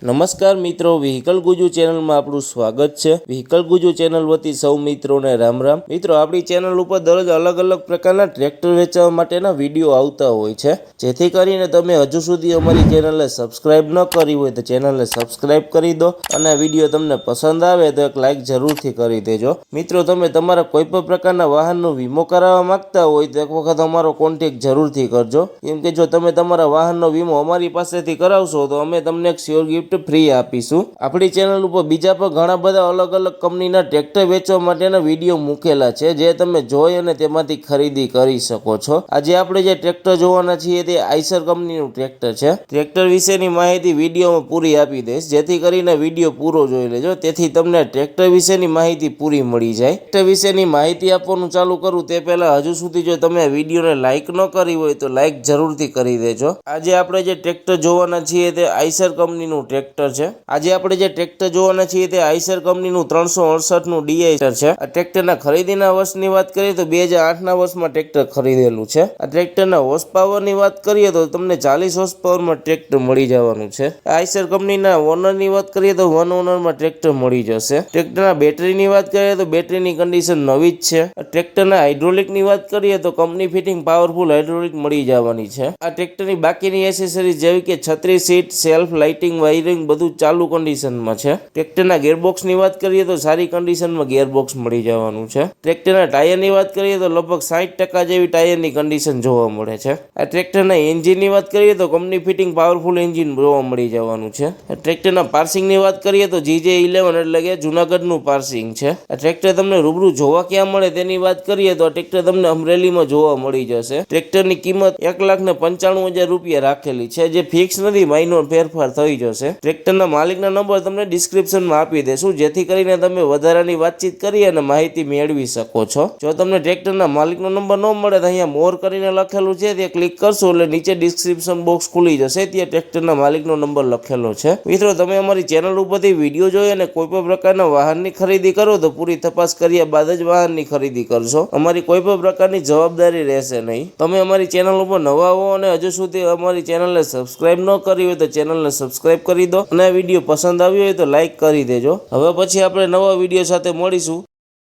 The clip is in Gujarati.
નમસ્કાર મિત્રો, વ્હીકલ ગુજુ ચેનલમાં આપણું સ્વાગત છે। વ્હીકલ ગુજુ ચેનલ વતી સૌ મિત્રોને રામ રામ। મિત્રો, આપણી ચેનલ ઉપર દરરોજ અલગ અલગ પ્રકારના ટ્રેક્ટર વેચવા માટેના વિડીયો આવતા હોય છે, જેથી કરીને તમે હજુ સુધી અમારી ચેનલને સબસ્ક્રાઇબ ન કરી હોય તો ચેનલને સબસ્ક્રાઇબ કરી દો અને વિડીયો તમને પસંદ આવે તો એક લાઇક જરૂરથી કરી દેજો। મિત્રો, તમે તમારા કોઈ પણ પ્રકારના વાહનનો વીમો કરાવવા માંગતા હોય તો એક વખત અમારો કોન્ટેક્ટ જરૂરથી કરજો, કેમ કે જો તમે તમારા વાહનનો વીમો અમારી પાસેથી કરાવશો તો અમે તમને એક શ્યોર ગિફ્ટ ફ્રી આપીશું। આપણી ચેનલ ઉપર બીજા પણ ઘણા બધા અલગ અલગ કંપનીના ટ્રેક્ટર વેચવા માટેના વિડીયો મૂકેલા છે, જે તમે જોઈ અને તેમાંથી ખરીદી કરી શકો છો। આજે આપણે જે ટ્રેક્ટર જોવાના છીએ તે આઈસર કંપનીનું ટ્રેક્ટર છે। ટ્રેક્ટર વિશેની માહિતી વિડીયોમાં પૂરી આપી દઈશ, જેથી કરીને વિડીયો પૂરો જોઈ લેજો, તેથી તમને ટ્રેક્ટર વિશેની માહિતી પૂરી મળી જાય। ટ્રેક્ટર વિશેની માહિતી આપવાનું ચાલુ કરું તે પહેલા હજુ સુધી જો તમે વિડીયોને લાઇક ન કરી હોય તો લાઇક જરૂરથી કરી દેજો। આજે આપણે જે ટ્રેક્ટર જોવાના છીએ તે આઈસર કંપનીનું ટ્રેક્ટર છે। આજે આપણે જે ટ્રેક્ટર જોવાના છીએ તે આઈસર કંપનીનું 368 નું ડીઆઈ છે। આ ટ્રેક્ટરના ખરીદીના વર્ષની વાત કરીએ તો 2008ના વર્ષમાં ટ્રેક્ટર ખરીદેલું છે। આ ટ્રેક્ટરના હોર્સ પાવરની વાત કરીએ તો તમને 40 હોર્સ પાવરમાં ટ્રેક્ટર મળી જવાનું છે। આઈસર કંપનીના ઓનરની વાત કરીએ તો 1 ઓનરમાં ટ્રેક્ટર મળી જશે। ટ્રેક્ટરના બેટરીની વાત કરીએ તો બેટરીની કન્ડિશન નવી જ છે। ટ્રેક્ટરના હાઇડ્રોલિકની વાત કરીએ તો કંપની ફિટિંગ પાવરફુલ હાઇડ્રોલિક મળી જવાની છે। આ ટ્રેક્ટરની બાકીની એસેસરીઝ જેવી કે છત્રી, સીટ, સેલ્ફ, લાઇટિંગ, વાયરિંગ બધું ચાલુ કન્ડિશનમાં છે। ટ્રેક્ટરના ગેરબોક્સની વાત કરીએ તો સારી કન્ડિશનમાં ગેરબોક્સ મળી જવાનું છે। ટ્રેક્ટરના ટાયરની વાત કરીએ તો લગભગ 60% જેવી ટાયરની કન્ડિશન જોવા મળે છે। આ ટ્રેક્ટરના એન્જિનની વાત કરીએ તો કંપની ફિટિંગ પાવરફુલ એન્જિન જોવા મળી જવાનું છે। આ ટ્રેક્ટરના પાર્સિંગની વાત કરીએ તો GJ11 એટલે કે જુનાગઢનું પાર્સિંગ છે। આ ટ્રેક્ટર તમને રૂબરૂ જોવા ક્યાં મળે તેની વાત કરીએ તો આ ટ્રેક્ટર તમને અમરેલીમાં જોવા મળી જશે। ટ્રેક્ટરની કિંમત 1,95,000 રૂપિયા રાખેલી છે, જે ફિક્સ નથી, માઇનોર ફેરફાર થઈ જશે। ટ્રેક્ટરના માલિકના નંબર તમને ડિસ્ક્રિપ્શનમાં આપી દેશું, જેથી કરીને તમે વધારાની વાતચીત કરી અને માહિતી મેળવી શકો છો। જો તમને ટ્રેક્ટરના માલિકનો નંબર ન મળે તો અહીંયા મોર કરીને લખેલું છે, તે ક્લિક કરશો એટલે નીચે ડિસ્ક્રિપ્શન બોક્સ ખુલી જશે, ત્યાં ટ્રેક્ટરના માલિકનો નંબર લખેલો છે। મિત્રો, તમે અમારી ચેનલ ઉપરથી વિડીયો જોઈ અને કોઈ પણ પ્રકારના વાહનની ખરીદી કરો તો પૂરી તપાસ કર્યા બાદ જ વાહનની ખરીદી કરશો। અમારી કોઈ પણ પ્રકારની જવાબદારી રહેશે નહીં। તમે અમારી ચેનલ ઉપર નવા હો અને હજુ સુધી અમારી ચેનલને સબસ્ક્રાઇબ ન કરી હોય તો ચેનલને સબસ્ક્રાઇબ કરી દો અને વિડીયો પસંદ આવ્યો હોય તો લાઇક કરી દેજો। હવે પછી આપણે નવા વિડીયો સાથે મળીશું।